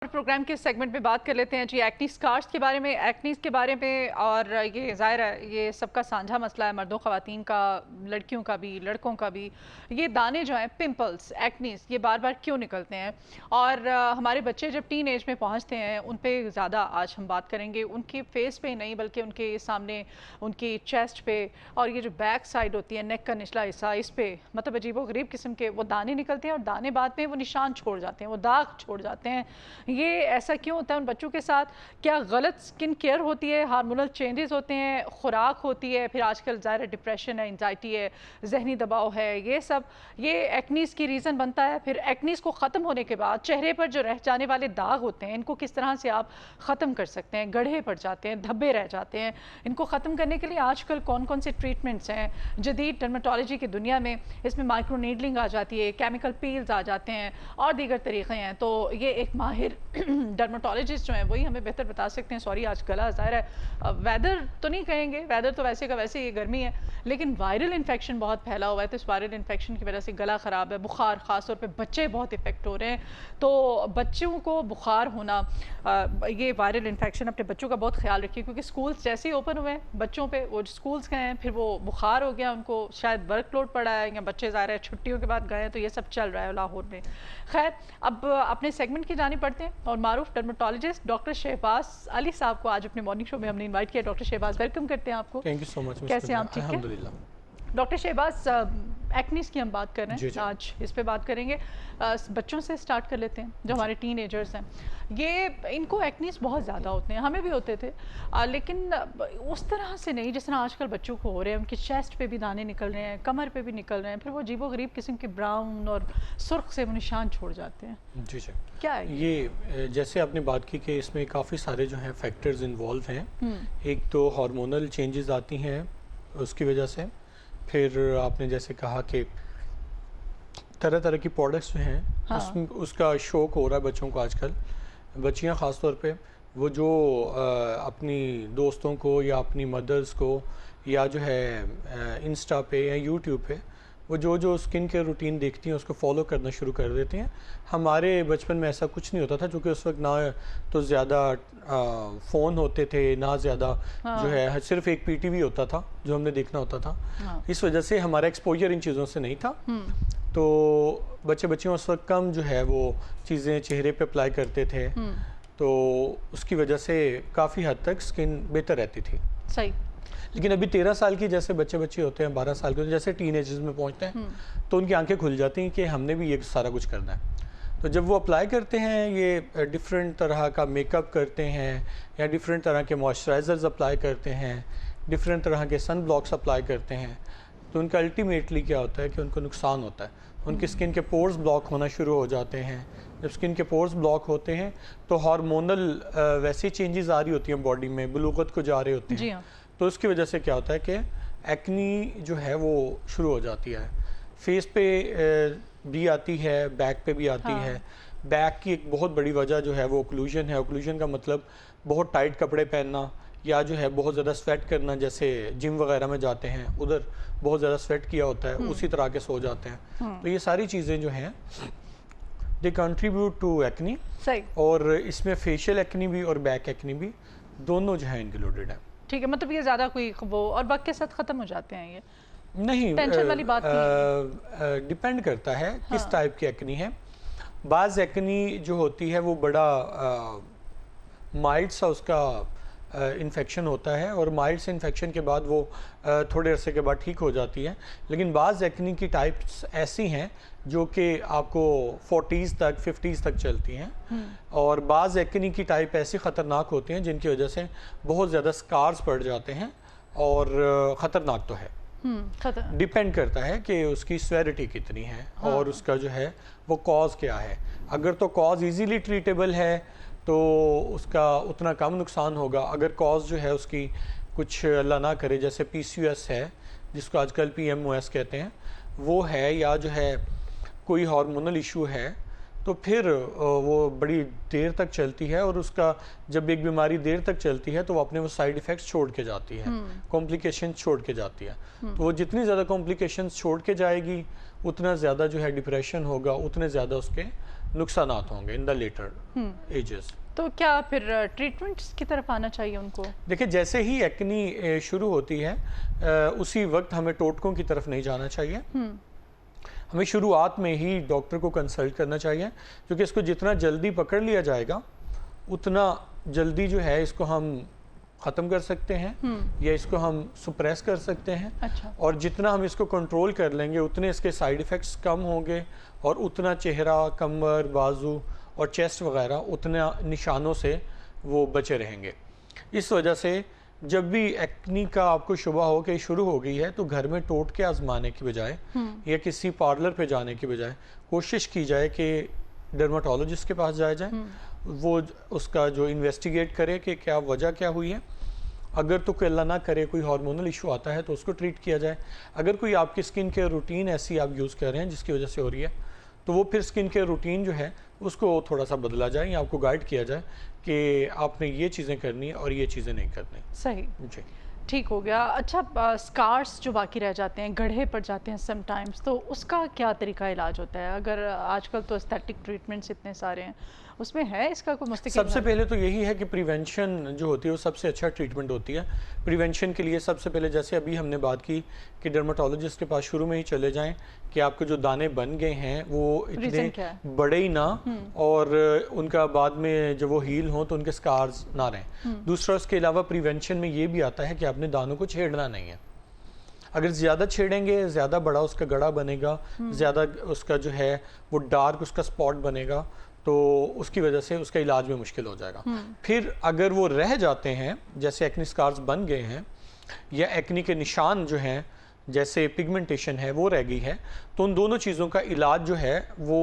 Programme के segment में बात कर लेते हैं जी एक्नी स्कार्स के बारे में, एक्नीज के बारे में। और ये ज़ाहिर है ये सबका साझा मसला है, मर्दों ख़वातीन का, लड़कियों का भी, लड़कों का भी। ये दाने जो हैं, पिंपल्स, एक्नीज, ये बार बार क्यों निकलते हैं? और हमारे बच्चे जब टीन एज में पहुंचते हैं उन पे ज़्यादा आज हम बात करेंगे, उनके फेस पे नहीं बल्कि उनके सामने, उनकी चेस्ट पे, और ये जो बैक साइड होती है, नेक का निचला हिस्सा, इस पे मतलब अजीबोगरीब किस्म के वो दाने निकलते हैं। और दाने बाद में वो निशान छोड़ जाते हैं, वो दाग छोड़ जाते हैं। ये ऐसा क्यों होता है उन बच्चों के साथ? क्या गलत स्किन केयर होती है, हार्मोनल चेंजेस होते हैं, खुराक होती है, फिर आजकल ज़ाहिर डिप्रेशन है, एंजाइटी है, जहनी दबाव है, ये सब ये एक्नीज़ की रीज़न बनता है। फिर एक्नीज़ को ख़त्म होने के बाद चेहरे पर जो रह जाने वाले दाग होते हैं, इनको किस तरह से आप ख़त्म कर सकते हैं? गड्ढे पड़ जाते हैं, धब्बे रह जाते हैं, इनको ख़त्म करने के लिए आजकल कौन कौन से ट्रीटमेंट्स हैं जदीद डर्माटोलॉजी की दुनिया में? इसमें माइक्रो नीडलिंग आ जाती है, केमिकल पील्स आ जाते हैं और दीगर तरीक़े हैं। तो ये एक माहिर डर्माटोलॉजिस्ट जो हैं वही हमें बेहतर बता सकते हैं। सॉरी आज गला ज़ाहिर है, वेदर तो नहीं कहेंगे, वेदर तो वैसे का वैसे ये गर्मी है, लेकिन वायरल इन्फेक्शन बहुत फैला हुआ है। तो इस वायरल इन्फेक्शन की वजह से गला ख़राब है, बुखार, ख़ास तौर पे बच्चे बहुत इफेक्ट हो रहे हैं। तो बच्चों को बुखार होना, ये वायरल इन्फेक्शन, अपने बच्चों का बहुत ख्याल रखिए, क्योंकि स्कूल्स जैसे ही ओपन हुए हैं बच्चों पे, वो स्कूल्स गए हैं, फिर वो बुखार हो गया, उनको शायद वर्कलोड पड़ा है, या बच्चे ज़ाहिर है छुट्टियों के बाद गए हैं, तो ये सब चल रहा है लाहौर में। खैर, अब अपने सेगमेंट की जानी पड़ते हैं और मारूफ डर्माटोलॉजिस्ट डॉक्टर शहबाज अली साहब को आज अपने मॉर्निंग शो में हमने इनवाइट किया। डॉक्टर शहबाज, वेलकम करते हैं आपको। Thank you so much. कैसे आप? ठीक है डॉक्टर शहबाज, एक्नीज की हम बात कर रहे हैं आज, इस पे बात करेंगे। बच्चों से स्टार्ट कर लेते हैं जो हमारे टीन एजर्स हैं। ये इनको एक्नीज बहुत ज़्यादा होते हैं, हमें भी होते थे, लेकिन उस तरह से नहीं जिस तरह आजकल बच्चों को हो रहे हैं। उनकी चेस्ट पे भी दाने निकल रहे हैं, कमर पे भी निकल रहे हैं, फिर वो अजीबोगरीब किस्म के ब्राउन और सुर्ख से वो निशान छोड़ जाते हैं। जी जी, क्या है ये जैसे आपने बात की कि इसमें काफ़ी सारे जो हैं फैक्टर्स इन्वॉल्व हैं। एक तो हार्मोनल चेंजेस आती हैं उसकी वजह से, फिर आपने जैसे कहा कि तरह तरह की प्रोडक्ट्स जो हैं, हाँ। उसका शौक हो रहा है बच्चों को आजकल। बच्चियां ख़ास तौर पे वो जो अपनी दोस्तों को या अपनी मदर्स को या जो है इंस्टा पे या यूट्यूब पे वो जो स्किन केयर रूटीन देखती हैं उसको फॉलो करना शुरू कर देते हैं। हमारे बचपन में ऐसा कुछ नहीं होता था, क्योंकि उस वक्त ना तो ज़्यादा फ़ोन होते थे, ना ज़्यादा जो है सिर्फ एक पीटीवी होता था जो हमने देखना होता था। इस वजह से हमारा एक्सपोजर इन चीज़ों से नहीं था। तो बच्चियों उस वक्त कम जो है वो चीज़ें चेहरे पे अप्लाई करते थे, तो उसकी वजह से काफ़ी हद तक स्किन बेहतर रहती थी। सही। लेकिन अभी 13 साल की जैसे बच्चे होते हैं, 12 साल के जैसे टीनेजर्स में पहुंचते हैं, तो उनकी आंखें खुल जाती हैं कि हमने भी ये सारा कुछ करना है। तो जब वो अप्लाई करते हैं, ये डिफरेंट तरह का मेकअप करते हैं या डिफरेंट तरह के मॉइस्चराइज़र्स अप्लाई करते हैं, डिफरेंट तरह के सन ब्लॉक्स अप्लाई करते हैं, तो उनका अल्टीमेटली क्या होता है कि उनको नुकसान होता है। उनकी स्किन के पोर्स ब्लॉक होना शुरू हो जाते हैं। जब स्किन के पोर्स ब्लॉक होते हैं तो हार्मोनल वैसी चेंजेस आ रही होती हैं बॉडी में, बलूगत को जा रहे होते हैं। हाँ। तो उसकी वजह से क्या होता है कि एक्नी जो है वो शुरू हो जाती है। फेस पे भी आती है, बैक पे भी आती है। बैक की एक बहुत बड़ी वजह जो है वो ओक्लूजन है। ओक्लूजन का मतलब बहुत टाइट कपड़े पहनना या जो है बहुत ज़्यादा स्वेट करना, जैसे जिम वगैरह में जाते हैं उधर बहुत ज़्यादा स्वेट किया होता है, उसी तरह के सो जाते हैं। तो ये सारी चीज़ें जो हैं दे कंट्रीब्यूट टू एक्नी। सही। और इसमें फेशियल एक्नी भी और बैक एक्नी भी दोनों जो है इंक्लूडेड है। ठीक है, मतलब ये ज़्यादा कोई वो और वक्त के साथ ख़त्म हो जाते हैं? ये नहीं, टेंशन वाली बात नहीं। डिपेंड करता है किस टाइप की एक्नी है। बाज़ एक्नी जो होती है वो बड़ा माइल्ड सा उसका इन्फेक्शन होता है, और माइल्ड से इन्फेक्शन के बाद वो थोड़े अरसे के बाद ठीक हो जाती है। लेकिन बाज़ एक्नी की टाइप्स ऐसी हैं जो कि आपको 40s तक 50s तक चलती हैं, और बाज़ एक्नी की टाइप ऐसी ख़तरनाक होती हैं जिनकी वजह से बहुत ज़्यादा स्कार्स पड़ जाते हैं, और ख़तरनाक तो है। डिपेंड करता है कि उसकी स्वेरिटी कितनी है, और उसका जो है वो कॉज क्या है। अगर तो कॉज इजीली ट्रीटेबल है तो उसका उतना कम नुकसान होगा। अगर कॉज जो है उसकी कुछ अल्लाह ना करे, जैसे PCOS है जिसको आजकल PMOS कहते हैं, वो है, या जो है कोई हार्मोनल इशू है, तो फिर वो बड़ी देर तक चलती है, और उसका जब एक बीमारी देर तक चलती है तो वो अपने वो साइड इफ़ेक्ट्स छोड़ के जाती है, कॉम्प्लिकेशंस छोड़ के जाती है। तो वो जितनी ज़्यादा कॉम्प्लिकेशंस छोड़ के जाएगी उतना ज़्यादा जो है डिप्रेशन होगा, उतने ज़्यादा उसके नुकसानात होंगे इन द लेटर एजेस। तो क्या फिर ट्रीटमेंट्स की तरफ आना चाहिए उनको? देखिए, जैसे ही एक्नी शुरू होती है उसी वक्त हमें टोटकों की तरफ नहीं जाना चाहिए। हमें शुरुआत में ही डॉक्टर को कंसल्ट करना चाहिए, क्योंकि इसको जितना जल्दी पकड़ लिया जाएगा उतना जल्दी जो है इसको हम ख़त्म कर सकते हैं या इसको हम सुप्रेस कर सकते हैं। अच्छा। और जितना हम इसको कंट्रोल कर लेंगे उतने इसके साइड इफ़ेक्ट्स कम होंगे और उतना चेहरा, कमर, बाजू और चेस्ट वगैरह उतना निशानों से वो बचे रहेंगे। इस वजह से जब भी एक्नी का आपको शुबा हो कि शुरू हो गई है तो घर में टोटके आजमाने की बजाय या किसी पार्लर पे जाने की बजाय कोशिश की जाए कि डर्माटोलॉजिस्ट के पास जाया जाए, वो उसका जो इन्वेस्टिगेट करे कि क्या वजह क्या हुई है। अगर तो कोई अल्लाह ना करे कोई हार्मोनल इशू आता है तो उसको ट्रीट किया जाए। अगर कोई आपकी स्किन केयर रूटीन ऐसी आप यूज़ कर रहे हैं जिसकी वजह से हो रही है तो वो फिर स्किन केयर रूटीन जो है उसको थोड़ा सा बदला जाए या आपको गाइड किया जाए कि आपने ये चीज़ें करनी है और ये चीज़ें नहीं करनी। सही जी, ठीक हो गया। अच्छा, स्कार्स जो बाकी रह जाते हैं, गड्ढे पड़ जाते हैं समटाइम्स, तो उसका क्या तरीका इलाज होता है? अगर आजकल तो एस्थेटिक ट्रीटमेंट्स इतने सारे हैं, उसमें है इसका कोई मुस्तकिल? सबसे पहले तो यही है कि प्रिवेंशन जो होती है वो सबसे अच्छा ट्रीटमेंट होती है। प्रिवेंशन के लिए सबसे पहले जैसे अभी हमने बात की कि डर्माटोलॉजिस्ट के पास शुरू में ही चले जाएं कि आपके जो दाने बन गए हैं वो इतने बड़े ही ना और उनका बाद में जब वो हील हो तो उनके स्कार्स ना रहें। दूसरा, उसके अलावा प्रिवेंशन में ये भी आता है कि आपने दानों को छेड़ना नहीं है। अगर ज़्यादा छेड़ेंगे ज़्यादा बड़ा उसका गड़ा बनेगा, ज़्यादा उसका जो है वो डार्क उसका स्पॉट बनेगा, तो उसकी वजह से उसका इलाज में मुश्किल हो जाएगा। फिर अगर वो रह जाते हैं, जैसे एक्नी स्कार्स बन गए हैं या एक्नी के निशान जो हैं जैसे पिगमेंटेशन है वो रह गई है, तो उन दोनों चीज़ों का इलाज जो है वो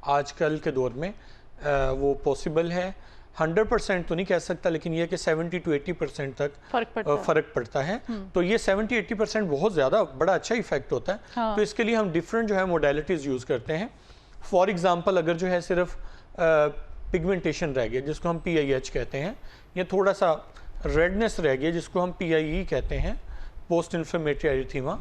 आजकल के दौर में वो पॉसिबल है। 100% तो नहीं कह सकता, लेकिन ये कि 70 to 80% तक फ़र्क पड़ता है। तो ये 70-80% बहुत ज़्यादा बड़ा अच्छा इफेक्ट होता है। हाँ। तो इसके लिए हम डिफरेंट जो है मोडेलिटीज़ यूज़ करते हैं। फॉर एग्ज़ाम्पल, अगर जो है सिर्फ पिगमेंटेशन रह गया जिसको हम PIH कहते हैं, या थोड़ा सा रेडनेस रह गया जिसको हम PIE कहते हैं, पोस्ट इन्फ्लेमेटरी एरिथीमा,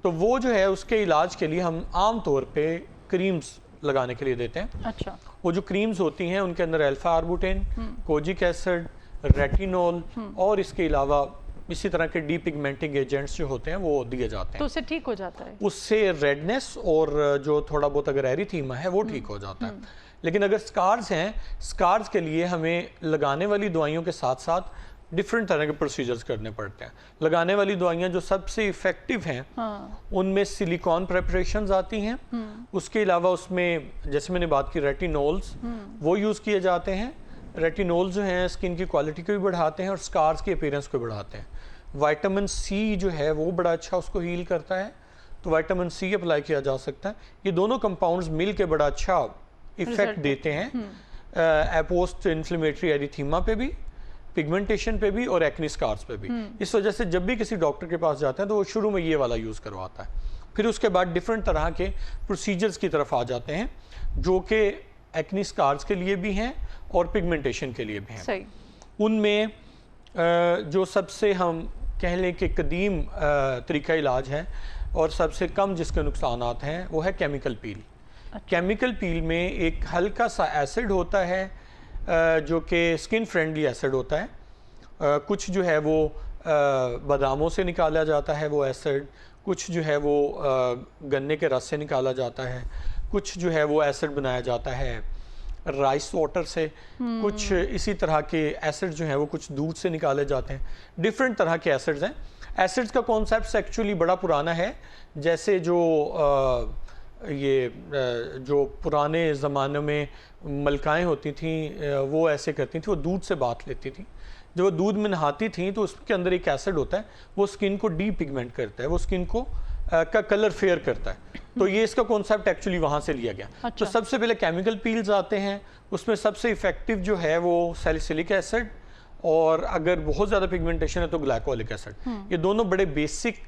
तो वो जो है उसके इलाज के लिए हम आम तौर पे क्रीम्स लगाने के लिए देते हैं। अच्छा। वो जो क्रीम्स होती हैं उनके अंदर अल्फा आर्बुटेन, कोजिक एसिड, रेटिनोल और इसके अलावा इसी तरह के डीपिगमेंटिंग एजेंट्स जो होते हैं वो दिए जाते हैं। तो उससे ठीक हो जाता है? उससे रेडनेस और जो थोड़ा बहुत अगर एरिथीमा है वो ठीक हो जाता है। लेकिन अगर स्कार्स हैं, स्कार्स के लिए हमें लगाने वाली दवाइयों के साथ साथ डिफरेंट तरह के प्रोसीजर्स करने पड़ते हैं। लगाने वाली दवाइयाँ जो सबसे इफ़ेक्टिव हैं उनमें सिलिकॉन प्रेपरेशंस आती हैं। उसके अलावा उसमें जैसे मैंने बात की रेटिनोल्स, वो यूज़ किए जाते हैं। रेटिनोल्स जो हैं स्किन की क्वालिटी को भी बढ़ाते हैं और स्कार्स की अपीयरेंस को बढ़ाते हैं। विटामिन C जो है वो बड़ा अच्छा उसको हील करता है, तो विटामिन C अप्लाई किया जा सकता है। ये दोनों कंपाउंड्स मिल के बड़ा अच्छा इफेक्ट देते हैं पोस्ट इन्फ्लेमेटरी एरिथीमा पे भी, पिगमेंटेशन पे भी और एक्नी स्कार्स पे भी। इस वजह से जब भी किसी डॉक्टर के पास जाते हैं तो वो शुरू में ये वाला यूज़ करवाता है। फिर उसके बाद डिफरेंट तरह के प्रोसीजर्स की तरफ आ जाते हैं जो कि एक्नी स्कार्स के लिए भी हैं और पिगमेंटेशन के लिए भी हैं। उनमें जो सबसे हम कह लें कि कदीम तरीका इलाज है और सबसे कम जिसके नुकसानात हैं वो है केमिकल पील। केमिकल पील में एक हल्का सा एसिड होता है जो कि स्किन फ्रेंडली एसिड होता है। कुछ जो है वो बादामों से निकाला जाता है वो एसिड, कुछ जो है वो गन्ने के रस से निकाला जाता है, कुछ जो है वो एसिड बनाया जाता है राइस वाटर से, कुछ इसी तरह के एसिड जो हैं वो कुछ दूध से निकाले जाते हैं। डिफरेंट तरह के एसिड्स हैं। एसिड्स का कॉन्सेप्ट एक्चुअली बड़ा पुराना है। जैसे जो जो पुराने ज़माने में मलकाएँ होती थीं वो ऐसे करती थी, वो दूध से बात लेती थी। जब वो दूध में नहाती थी तो उसके अंदर एक एसिड होता है, वो स्किन को डीपिगमेंट करता है, वो स्किन को का कलर फेयर करता है। तो ये इसका कॉन्सेप्ट एक्चुअली वहाँ से लिया गया। अच्छा। तो सबसे पहले केमिकल पील्स आते हैं, उसमें सबसे इफेक्टिव जो है वो सैलिसिलिक एसिड, और अगर बहुत ज़्यादा पिगमेंटेशन है तो ग्लाइकोलिक एसिड। ये दोनों बड़े बेसिक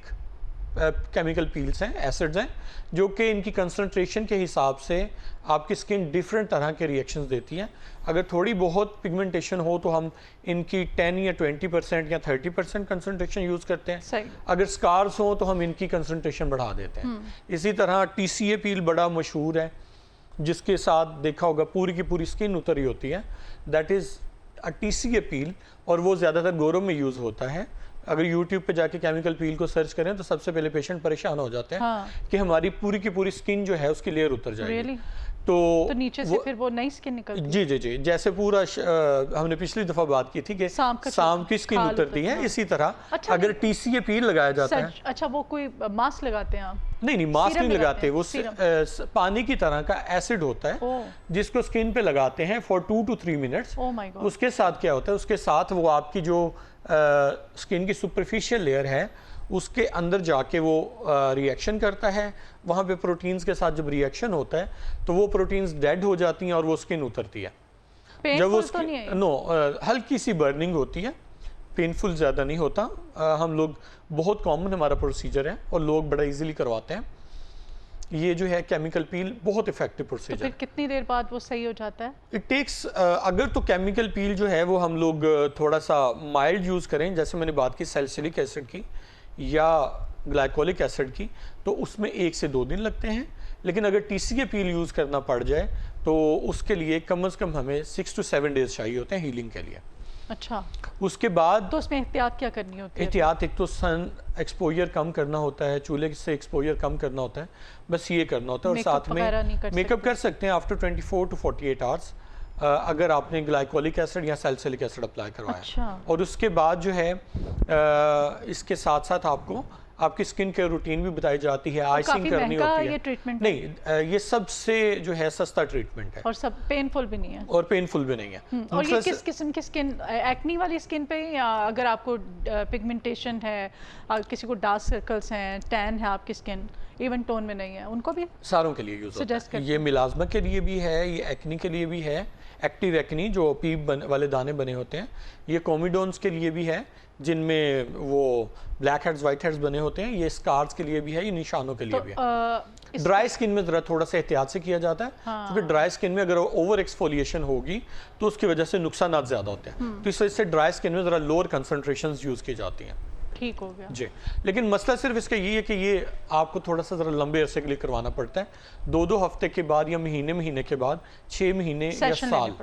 केमिकल पील्स हैं, एसिड्स हैं, जो कि इनकी कंसंट्रेशन के हिसाब से आपकी स्किन डिफरेंट तरह के रिएक्शंस देती है। अगर थोड़ी बहुत पिगमेंटेशन हो तो हम इनकी 10 या 20% या 30% कंसंट्रेशन यूज़ करते हैं। अगर स्कार्स हो तो हम इनकी कंसंट्रेशन बढ़ा देते हैं। इसी तरह TCA पील बड़ा मशहूर है, जिसके साथ देखा होगा पूरी की पूरी स्किन उतरी होती है, दैट इज़ अ TCA पील, और वो ज़्यादातर गोरों में यूज़ होता है। अगर यूट्यूब पे जाके केमिकल पील को सर्च करें तो सबसे पहले पेशेंट परेशान हो जाते हैं हाँ। कि हमारी पूरी की पूरी स्किन जो है उसकी लेयर उतर जाएगी। Really? तो नीचे से फिर वो नई स्किन निकलती है। जी जी जी, जैसे पूरा हमने पिछली दफा बात की थी कि सांप की स्किन उतरती है, इसी तरह अच्छा, अगर TCA पील लगाया जाता है। अच्छा, वो कोई मास्क लगाते हैं आप? नहीं, मास्क नहीं लगाते, वो पानी की तरह का एसिड होता है जिसको स्किन पे लगाते हैं फॉर 2 to 3 मिनट्स। उसके साथ क्या होता है, उसके साथ वो आपकी जो स्किन की सुपरफिशियल लेयर है उसके अंदर जाके वो रिएक्शन करता है। वहाँ पे प्रोटीन्स के साथ जब रिएक्शन होता है तो वो प्रोटीन्स डेड हो जाती हैं और वो स्किन उतरती है। जब वो तो नहीं है? नो, हल्की सी बर्निंग होती है, पेनफुल ज़्यादा नहीं होता। हम लोग बहुत कॉमन हमारा प्रोसीजर है और लोग बड़ा इजीली करवाते हैं। ये जो है केमिकल पील बहुत इफेक्टिव प्रोसीजर। तो फिर कितनी देर बाद वो सही हो जाता है? इट टेक्स, अगर तो केमिकल पील जो है वो हम लोग थोड़ा सा माइल्ड यूज़ करें, जैसे मैंने बात की सैलिसिलिक एसिड की या ग्लाइकोलिक एसिड की, तो उसमें 1 से 2 दिन लगते हैं। लेकिन अगर TCA पील यूज़ करना पड़ जाए तो उसके लिए कम से कम हमें 6 to 7 डेज चाहिए होते हैं हीलिंग के लिए। अच्छा, उसके बाद तो उसमें एहतियात क्या करनी होती है? एहतियात एक तो सन एक्सपोजर कम करना होता है, चूल्हे से एक्सपोजर कम करना होता है, बस ये करना होता है। और साथ में मेकअप कर सकते हैं आफ्टर 24 to 48 आवर्स, अगर आपने ग्लाइकोलिक एसिड या सैलिसिलिक एसिड अप्लाई करवाया। अच्छा। और उसके बाद जो है इसके साथ साथ आपको आपकी स्किन केयर रूटीन भी बताई जाती है, आइसिंग करनी होती है। ये ट्रीटमेंट नहीं, ये सबसे जो है सस्ता ट्रीटमेंट है और सब पेनफुल भी नहीं है। और पेनफुल भी नहीं है। और ये किस किस्म की स्किन, एक्नी वाली स्किन पे, या अगर आपको पिगमेंटेशन है, किसी को डार्क सर्कल्स हैं, टैन है, आपकी स्किन इवन टोन में नहीं है, उनको भी? सारों के लिए यूज होता है। ये मिलाजमा के लिए भी है, ये एक्नी के लिए भी है, एक्टिव एक्नी जो पीप वाले दाने बने होते हैं। ये कोमिडोन्स के लिए भी है जिनमें वो ब्लैक हेड्स वाइट हेड्स बने होते हैं। ये स्कार्स के लिए भी है, ये निशानों के लिए भी है। ड्राई स्किन में जरा थोड़ा सा एहतियात से किया जाता है, क्योंकि ड्राई स्किन में अगर ओवर एक्सफोलिएशन होगी तो उसकी वजह से नुकसान ज़्यादा होते हैं। तो इस वजह से ड्राई स्किन में ज़रा लोअर कंसनट्रेशन यूज़ की जाती हैं। ठीक हो गया जी। लेकिन मसला सिर्फ इसका ये है कि ये आपको थोड़ा सा ज़रा लंबे अरसे के लिए करवाना पड़ता है। 2-2 हफ्ते के बाद या महीने के बाद, 6 महीने या साल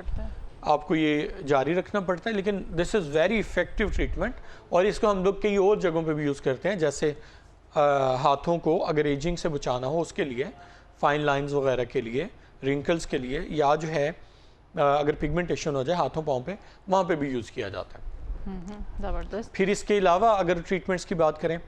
आपको ये जारी रखना पड़ता है। लेकिन this is very effective treatment, और इसको हम लोग कई और जगहों पे भी यूज़ करते हैं, जैसे हाथों को अगर एजिंग से बचाना हो उसके लिए, फाइन लाइंस वगैरह के लिए, रिंकल्स के लिए, या जो है अगर पिगमेंटेशन हो जाए हाथों पाँव पे, वहाँ पे भी यूज़ किया जाता है। ज़बरदस्त। फिर इसके अलावा अगर ट्रीटमेंट्स की बात करें,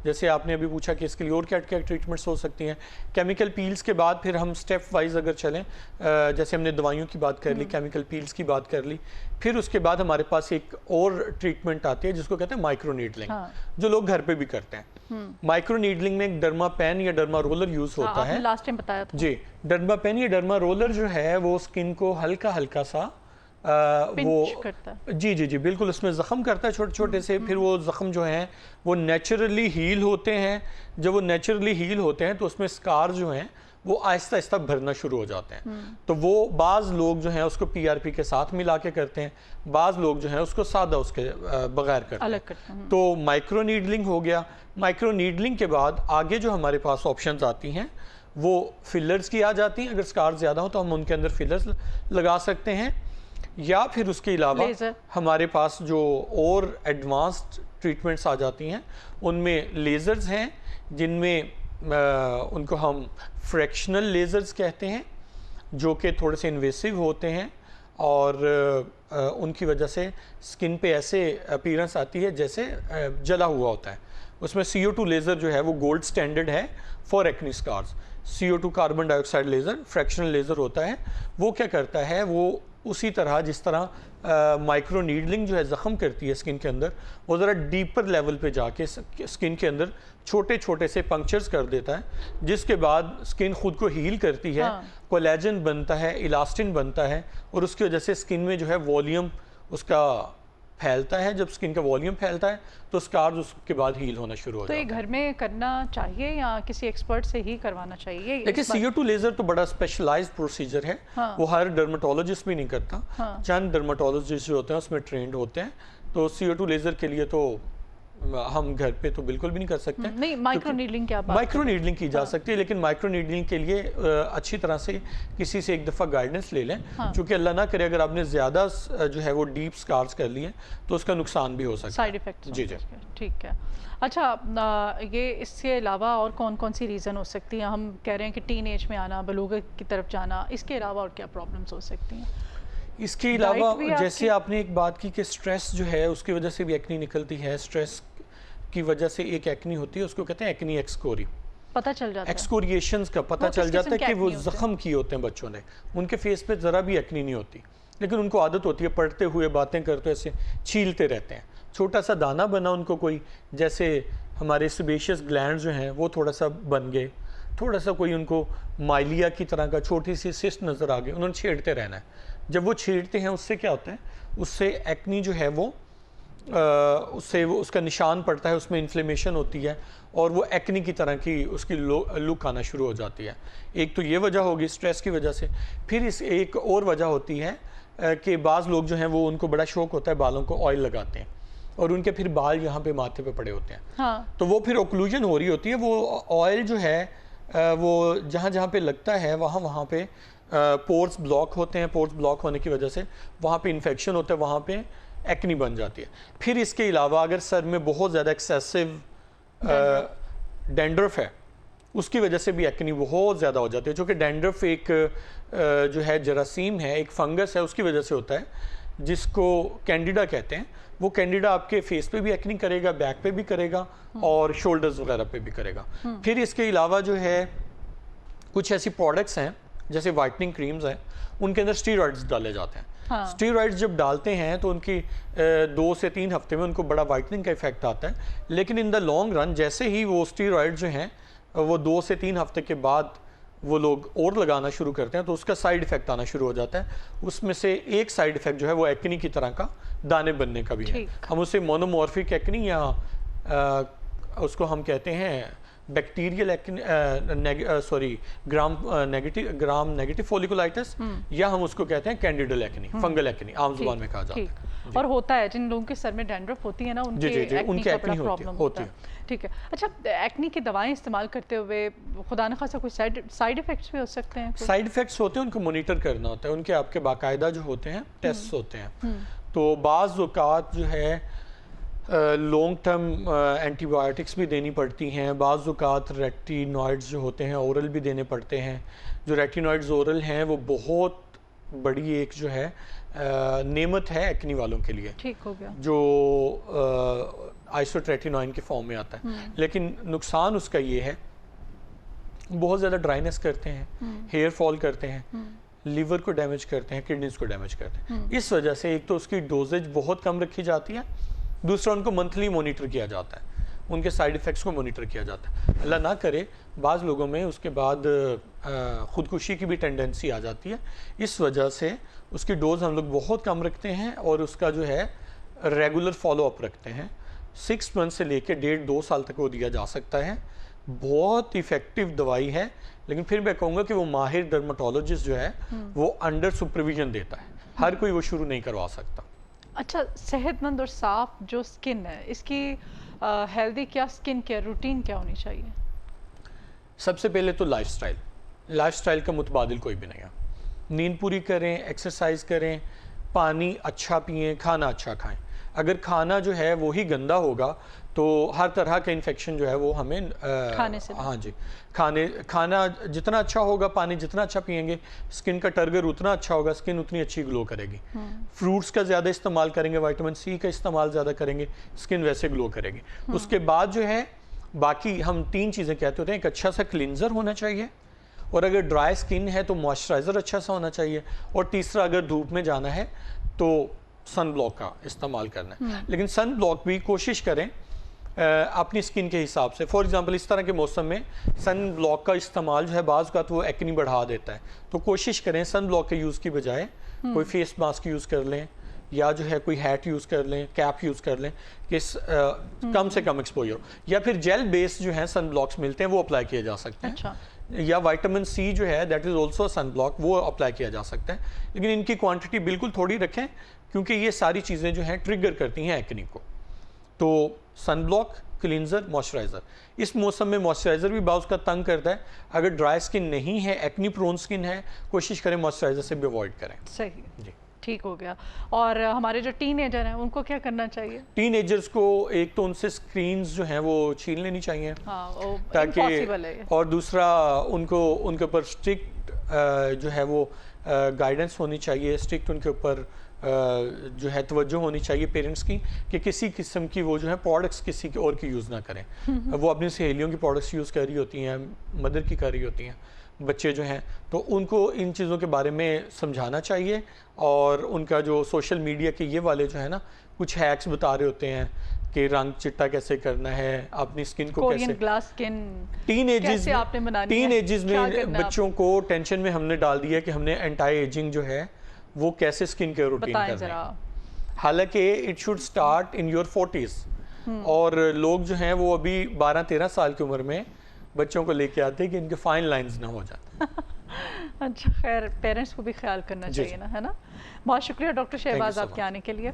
जैसे आपने अभी पूछा कि इसके लिए और क्या क्या ट्रीटमेंट्स हो सकती हैं, केमिकल पील्स के बाद फिर हम स्टेप वाइज अगर चलें, जैसे हमने दवाइयों की बात कर ली, केमिकल पील्स की बात कर ली, फिर उसके बाद हमारे पास एक और ट्रीटमेंट आती है जिसको कहते हैं माइक्रो नीडलिंग, जो लोग घर पे भी करते हैं। माइक्रो नीडलिंग में एक डर्मा पेन या डर्मा रोलर यूज होता है। लास्ट टाइम बताया था। जी, डर्मा पेन या डर्मा रोलर जो है वो स्किन को हल्का हल्का सा वो करता है। जी जी जी बिल्कुल, उसमें ज़ख़म करता है छोटे छोटे से। फिर वो ज़ख़म जो हैं वो नेचुरली हील होते हैं। जब वो नेचुरली हील होते हैं तो उसमें स्कार जो हैं वो आहिस्ता आहिस्ता भरना शुरू हो जाते हैं। तो वो बाज़ लोग जो हैं उसको PRP के साथ मिला के करते हैं, बाज़ लोग जो हैं उसको सादा उसके बगैर करते हैं। तो माइक्रो नीडलिंग हो गया। माइक्रो नीडलिंग के बाद आगे जो हमारे पास ऑप्शंस आती हैं वो फिलर्स की आ जाती हैं। अगर स्कार ज़्यादा हो तो हम उनके अंदर फिलर्स लगा सकते हैं, या फिर उसके अलावा हमारे पास जो और एडवांस्ड ट्रीटमेंट्स आ जाती हैं उनमें लेज़र्स हैं, जिनमें उनको हम फ्रैक्शनल लेज़र्स कहते हैं, जो कि थोड़े से इन्वेसिव होते हैं और उनकी वजह से स्किन पे ऐसे अपीयरेंस आती है जैसे जला हुआ होता है। उसमें CO2 लेज़र जो है वो गोल्ड स्टैंडर्ड है for acne scars. CO2 carbon dioxide laser fractional laser होता है। वो क्या करता है, वो उसी तरह जिस तरह माइक्रो नीडलिंग जो है ज़ख़म करती है स्किन के अंदर, वो ज़रा डीपर लेवल पे जाके स्किन के अंदर छोटे छोटे से पंक्चर्स कर देता है, जिसके बाद स्किन खुद को हील करती है। कोलेजन बनता है, इलास्टिन बनता है, और उसकी वजह से स्किन में जो है वॉल्यूम उसका फैलता है। जब स्किन का वॉल्यूम फैलता है तो स्कार्स उसके बाद हील होना शुरू हो जाता है। तो ये घर में करना चाहिए या किसी एक्सपर्ट से ही करवाना चाहिए? देखिए, CO2 लेज़र तो बड़ा स्पेशलाइज्ड प्रोसीजर है। वो हर डर्माटोलॉजिस्ट भी नहीं करता। चंद डर्माटोलॉजिस्ट जो होते हैं उसमें ट्रेंड होते हैं। तो CO2 लेज़र के लिए तो हम घर पे तो बिल्कुल भी नहीं कर सकते। नहीं, माइक्रो नीडलिंग क्या बात? माइक्रो नीडलिंग की जा सकती है, लेकिन माइक्रो नीडलिंग के लिए अच्छी तरह से किसी से एक दफ़ा गाइडेंस ले लें, क्योंकि अल्लाह ना करे अगर आपने ज़्यादा जो है वो डीप स्कार्स कर लिए तो उसका नुकसान भी हो सकता है, साइड इफेक्ट्स। जी जी, ठीक है। अच्छा, ये इसके अलावा और कौन कौन सी रीज़न हो सकती हैं? हम कह रहे हैं कि टीन एज में आना, बलूगत की तरफ जाना, इसके अलावा और क्या प्रॉब्लम्स हो सकती हैं? इसके अलावा जैसे आपने एक बात की कि स्ट्रेस जो है उसकी वजह से भी एक्नी निकलती है। स्ट्रेस की वजह से एक एक्नी होती है, उसको कहते हैं एक्नी एक्सकोरी। पता चल जाता है, एक्सकोरिएशंस का पता चल जाता है कि वो जख्म किए होते हैं बच्चों ने, उनके फेस पे ज़रा भी एक्नी नहीं होती, लेकिन उनको आदत होती है पढ़ते हुए बातें करते ऐसे छीलते रहते हैं। छोटा सा दाना बना उनको, कोई जैसे हमारे सेबेशियस ग्लैंड जो हैं वो थोड़ा सा बन गए, थोड़ा सा कोई उनको माइलिया की तरह का छोटी सी सिस्ट नज़र आ गई, उन्होंने छेड़ते रहना है। जब वो छेड़ते हैं उससे क्या होता है, उससे एक्नी जो है वो उससे वो उसका निशान पड़ता है, उसमें इन्फ्लेमेशन होती है और वो एक्नी की तरह की उसकी लुक आना शुरू हो जाती है। एक तो ये वजह होगी स्ट्रेस की वजह से। फिर इस एक और वजह होती है कि बाज़ लोग जो हैं वो उनको बड़ा शौक होता है बालों को ऑयल लगाते हैं और उनके फिर बाल यहाँ पे माथे पे पड़े होते हैं। हाँ। तो वो फिर ओक्लूजन हो रही होती है, वो ऑयल जो है वो जहाँ जहाँ पे लगता है वहाँ पे पोर्स ब्लॉक होते हैं। पोर्स ब्लॉक होने की वजह से वहाँ पे इन्फेक्शन होता है, वहाँ पे एक्नी बन जाती है। फिर इसके अलावा अगर सर में बहुत ज़्यादा एक्सेसिव डैंड्रफ है, उसकी वजह से भी एक्नी बहुत ज़्यादा हो जाती है। जो कि डैंड्रफ एक जो है जरासीम है, एक फंगस है, उसकी वजह से होता है, जिसको कैंडिडा कहते हैं। वो कैंडिडा आपके फेस पे भी एक्नी करेगा, बैक पे भी करेगा और शोल्डर्स वगैरह पे भी करेगा। फिर इसके अलावा जो है कुछ ऐसी प्रोडक्ट्स हैं जैसे वाइटनिंग क्रीम्स हैं, उनके अंदर स्टीरॉइड्स डाले जाते हैं। हाँ। स्टीरॉइड्स जब डालते हैं तो उनकी 2 से 3 हफ्ते में उनको बड़ा वाइटनिंग का इफेक्ट आता है, लेकिन इन द लॉन्ग रन जैसे ही वो स्टीरॉइड्स जो हैं वो 2 से 3 हफ्ते के बाद वो लोग और लगाना शुरू करते हैं तो उसका साइड इफेक्ट आना शुरू हो जाता है। उसमें से एक साइड इफेक्ट जो है वो एक्नी की तरह का दाने बनने का भी है। हम उसे मोनोमॉर्फिक एक्नी या उसको हम कहते हैं बैक्टीरियल ग्राम नेगेटिव फोलिकुलाइटिस, या हम उसको कहते हैं कैंडिडल एक्नी, फंगल एक्नी आम जुबान में कहा जाता है। और होता है जिन लोगों के सर में डैंड्रफ होती है ना, उनके एक्नी का बड़ा प्रॉब्लम होता है। ठीक है। अच्छा, एक्नी की दवाएं इस्तेमाल करते हुए खुदा न खासा कोई साइड इफेक्ट्स भी हो सकते हैं? साइड इफेक्ट्स होते हैं, उनको मॉनिटर करना होता है। उनके आपके बाकायदा जो होते हैं टेस्ट होते हैं। तो बाज़ औक़ात जो है लॉन्ग टर्म एंटीबायोटिक्स भी देनी पड़ती हैं। बाज़ औक़ात रेटिनॉइड्स जो होते हैं ओरल भी देने पड़ते हैं। जो रेटिनॉइड्स ओरल हैं वो बहुत बड़ी एक जो है नेमत है एक्नी वालों के लिए। ठीक हो गया। जो आइसोट्रेटिनॉइन के फॉर्म में आता है, लेकिन नुकसान उसका ये है बहुत ज़्यादा ड्राइनेस करते हैं, हेयर फॉल करते हैं, लीवर को डैमेज करते हैं, किडनीज को डैमेज करते हैं। इस वजह से एक तो उसकी डोजेज बहुत कम रखी जाती है, दूसरा उनको मंथली मॉनिटर किया जाता है, उनके साइड इफ़ेक्ट्स को मॉनिटर किया जाता है। अल्लाह ना करे बाज़ लोगों में उसके बाद ख़ुदकुशी की भी टेंडेंसी आ जाती है। इस वजह से उसकी डोज़ हम लोग बहुत कम रखते हैं और उसका जो है रेगुलर फॉलोअप रखते हैं। 6 मंथ से लेकर 1.5-2 साल तक वो दिया जा सकता है। बहुत इफ़ेक्टिव दवाई है, लेकिन फिर मैं कहूँगा कि वो माहिर डर्माटोलॉजिस्ट जो है वो अंडर सुपरविजन देता है, हर कोई वो शुरू नहीं करवा सकता। अच्छा, सेहतमंद और साफ जो स्किन है, इसकी हेल्दी क्या स्किन केयर रूटीन क्या होनी चाहिए? सबसे पहले तो लाइफस्टाइल का मुतबादिल कोई भी नहीं है। नींद पूरी करें, एक्सरसाइज करें, पानी अच्छा पिएं, खाना अच्छा खाएं। अगर खाना जो है वो ही गंदा होगा तो हर तरह का इन्फेक्शन जो है वो हमें खाने से, हाँ जी, खाना जितना अच्छा होगा, पानी जितना अच्छा पिएंगे, स्किन का टर्गर उतना अच्छा होगा, स्किन उतनी अच्छी ग्लो करेगी। फ्रूट्स का ज़्यादा इस्तेमाल करेंगे, विटामिन सी का इस्तेमाल ज़्यादा करेंगे, स्किन वैसे ग्लो करेगी। उसके बाद जो है बाकी हम 3 चीज़ें कहते होते हैं। एक अच्छा सा क्लिनजर होना चाहिए, और अगर ड्राई स्किन है तो मॉइस्चराइज़र अच्छा सा होना चाहिए, और तीसरा अगर धूप में जाना है तो सन ब्लॉक का इस्तेमाल करना है। लेकिन सन ब्लॉक भी कोशिश करें अपनी स्किन के हिसाब से। फॉर एग्जांपल इस तरह के मौसम में सन ब्लॉक का इस्तेमाल जो है बाज़ का तो वो एक्नी बढ़ा देता है, तो कोशिश करें सन ब्लॉक के यूज़ की बजाय कोई फेस मास्क यूज़ कर लें, या जो है कोई हैट यूज़ कर लें, कैप यूज़ कर लें कि कम से कम एक्सपोजर हो, या फिर जेल बेस्ड जो है सन ब्लॉक्स मिलते हैं वो अप्लाई किए जा सकते हैं। अच्छा। या विटामिन सी जो है that is also sun block, वो अप्लाई किया जा सकता है, लेकिन इनकी क्वांटिटी बिल्कुल थोड़ी रखें क्योंकि ये सारी चीज़ें जो हैं ट्रिगर करती हैं एक्नी को। तो सन ब्लॉक, क्लींजर, मॉइस्चराइजर। इस मौसम में मॉइस्चराइजर भी बाउस का तंग करता है। अगर ड्राई स्किन नहीं है, एक्नी प्रोन स्किन है, कोशिश करें मॉइस्चराइजर से भी अवॉइड करें। सही जी, ठीक हो गया। और हमारे जो टीनेजर हैं उनको क्या करना चाहिए? टीनेजर्स को एक तो उनसे स्क्रीन्स जो हैं वो छीन लेनी चाहिए, हाँ, वो ताकि, impossible है ये। और दूसरा उनको उनके ऊपर स्ट्रिक्ट जो है वो गाइडेंस होनी चाहिए, स्ट्रिक्ट उनके ऊपर जो है तवज्जो होनी चाहिए पेरेंट्स की कि किसी किस्म की वो जो है प्रोडक्ट्स किसी के और की यूज़ ना करें। वो अपनी सहेलियों की प्रोडक्ट्स यूज़ कर रही होती हैं, मदर की कर रही होती हैं, बच्चे जो हैं, तो उनको इन चीज़ों के बारे में समझाना चाहिए। और उनका जो सोशल मीडिया के ये वाले जो है ना, कुछ हैक्स बता रहे होते हैं कि रंग चिट्टा कैसे करना है, अपनी स्किन को कोरियन कैसे, ग्लास स्किन टीन एजेस आपने बनानी है, टीन एजेस क्या में करना है बच्चों को टेंशन में हमने डाल दिया कि हमने एंटी एजिंग जो है वो कैसे स्किन केयर रूटीन बताएं करना जरा। है। हालांकि it should start in your 40s, और लोग जो हैं वो अभी 12-13 साल की उम्र में बच्चों को लेके आते हैं कि इनके फाइन लाइंस ना हो जाते। अच्छा, खैर पेरेंट्स को भी ख्याल करना जी, चाहिए ना, है ना। बहुत शुक्रिया डॉक्टर शहबाज so आपके आने के लिए।